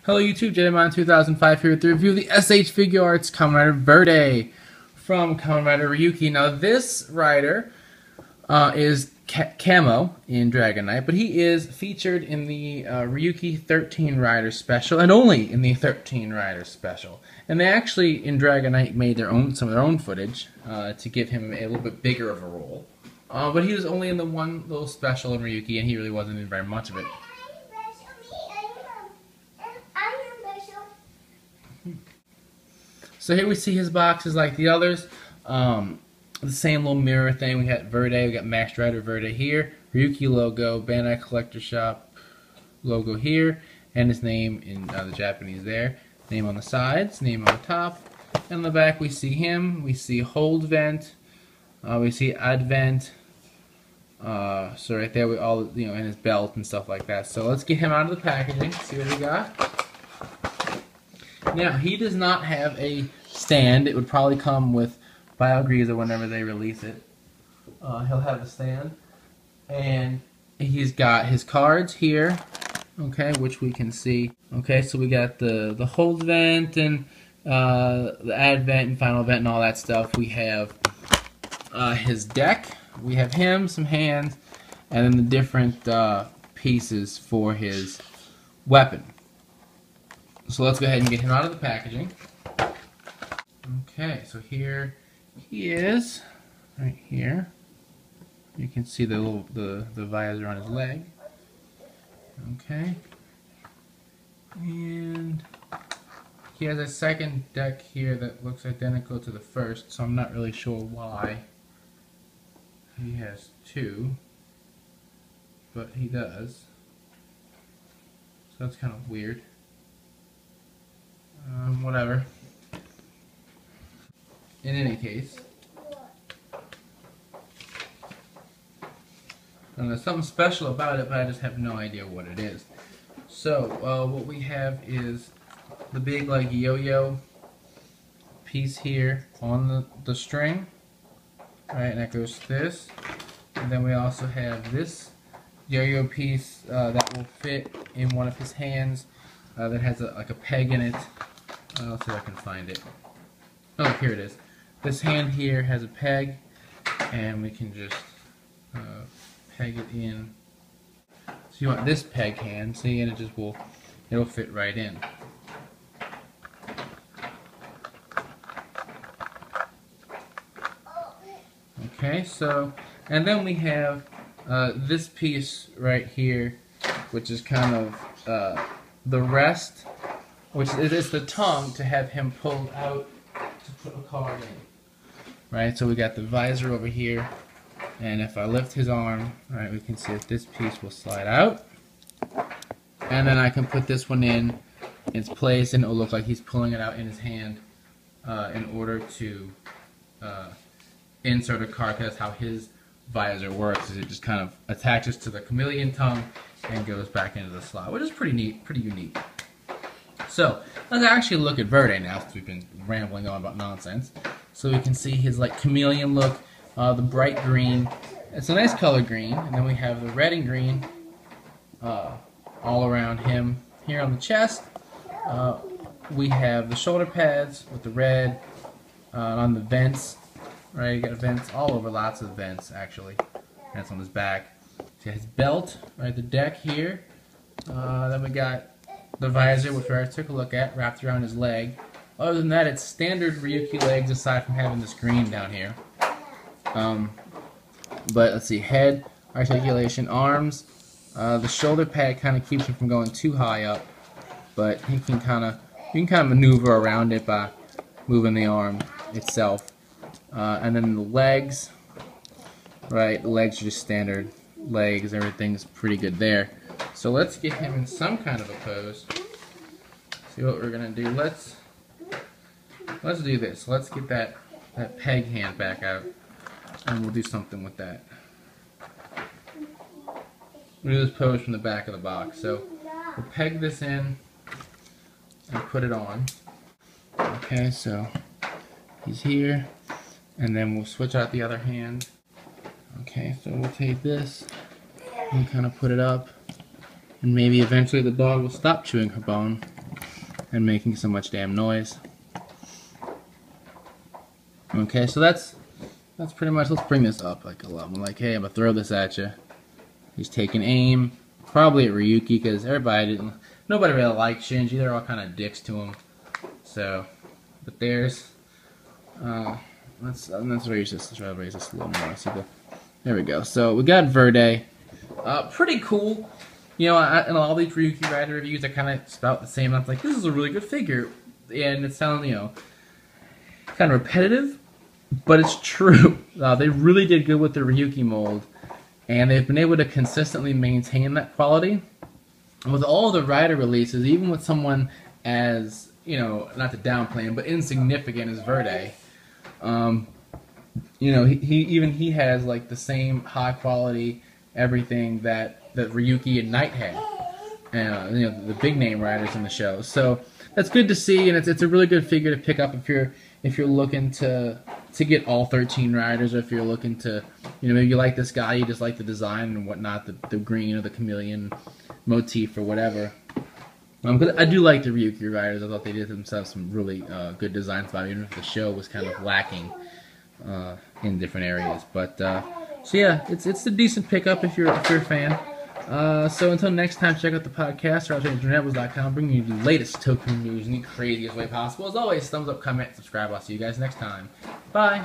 Hello YouTube, JMon 2005 here with the review of the S.H.Figuarts Kamen Rider Verde from Kamen Rider Ryuki. Now this rider is Camo in Dragon Knight, but he is featured in the Ryuki 13 Rider Special, and only in the 13 Rider Special. And they actually, in Dragon Knight, made some of their own footage to give him a little bit bigger of a role. But he was only in the one little special in Ryuki, and he really wasn't in very much of it. So here we see his boxes like the others. The same little mirror thing. We got Verde, we got Masked Rider Verde here. Ryuki logo, Bandai Collector Shop logo here. And his name in the Japanese there. Name on the sides, name on the top. And on the back we see him. We see Hold Vent. We see Advent. So right there we all, and his belt and stuff like that. So let's get him out of the packaging, see what we got. Now, he does not have a stand. It would probably come with Biogreaser whenever they release it. He'll have a stand. And he's got his cards here, okay, which we can see. Okay, so we got the Hold Vent and the Advent and Final Vent and all that stuff. We have his deck. We have him, some hands, and then the different pieces for his weapon. So let's go ahead and get him out of the packaging. Okay, so here he is, right here. You can see the visor on his leg. Okay, and he has a second deck here that looks identical to the first, so I'm not really sure why he has two, but he does. So that's kind of weird. Whatever. In any case, and there's something special about it, but I just have no idea what it is. So, what we have is the big, like, yo-yo piece here on the string. Right, and that goes to this. And then we also have this yo-yo piece that will fit in one of his hands that has like a peg in it. Let's see if I can find it. Oh, here it is. This hand here has a peg, and we can just peg it in. So you want this peg hand, see, and it'll fit right in. Okay, so, and then we have this piece right here, which is kind of the rest, which is the tongue to have him pulled out to put a card in. Right, so we got the visor over here, and if I lift his arm, right, we can see that this piece will slide out, and then I can put this one in its place, and it will look like he's pulling it out in his hand in order to insert a card. That's how his visor works, is it just kind of attaches to the chameleon tongue and goes back into the slot, which is pretty neat, pretty unique. So let's actually look at Verde now, since we've been rambling on about nonsense. So we can see his like chameleon look, the bright green. It's a nice color green, and then we have the red and green all around him. Here on the chest, we have the shoulder pads with the red on the vents. Right, you got vents all over, lots of vents actually. That's on his back. So his belt, right, the deck here. Then we got the visor, which we already took a look at, wrapped around his leg. Other than that, it's standard Ryuki legs aside from having this green down here. But let's see, head, articulation, arms. The shoulder pad kind of keeps him from going too high up, but you can kind of maneuver around it by moving the arm itself. And then the legs, right, the legs are just standard legs, everything's pretty good there. So let's get him in some kind of a pose. See what we're going to do. Let's do this. Let's get that peg hand back out, and we'll do something with that. We'll do this pose from the back of the box. So we'll peg this in and put it on. Okay, so he's here. And then we'll switch out the other hand. Okay, so we'll take this and kind of put it up. And maybe eventually the dog will stop chewing her bone. and making so much damn noise. Okay, so that's pretty much. Let's bring this up like a lot. I'm like, hey, I'm gonna throw this at you. He's taking aim, probably at Ryuki, because nobody really likes Shinji. They're all kind of dicks to him. So, but there's, let's raise this. Let's try to raise this a little more. There we go. So we got Verde. Pretty cool. You know, in all these Ryuki Rider reviews, I kind of spout the same. I'm like, this is a really good figure, and it sounds, you know, kind of repetitive, but it's true. They really did good with the Ryuki mold, and they've been able to consistently maintain that quality. And with all the Rider releases, even with someone as, you know, not to downplay him, but insignificant as Verde, you know, he has like the same high quality everything that Ryuki and Knight had, and you know, the big name riders in the show. So that's good to see, and it's a really good figure to pick up if you're looking to get all 13 riders, or if you're looking to, you know, maybe you like this guy, you just like the design and whatnot, the green or the chameleon motif or whatever. Because I do like the Ryuki riders. I thought they did themselves some really good designs about it, even if the show was kind of lacking in different areas. But so yeah, it's a decent pickup if you're a fan. So until next time, check out the podcast or outrangersnetworks.com, bringing you the latest Tokyo news in the craziest way possible. As always, thumbs up, comment, subscribe. I'll see you guys next time. Bye.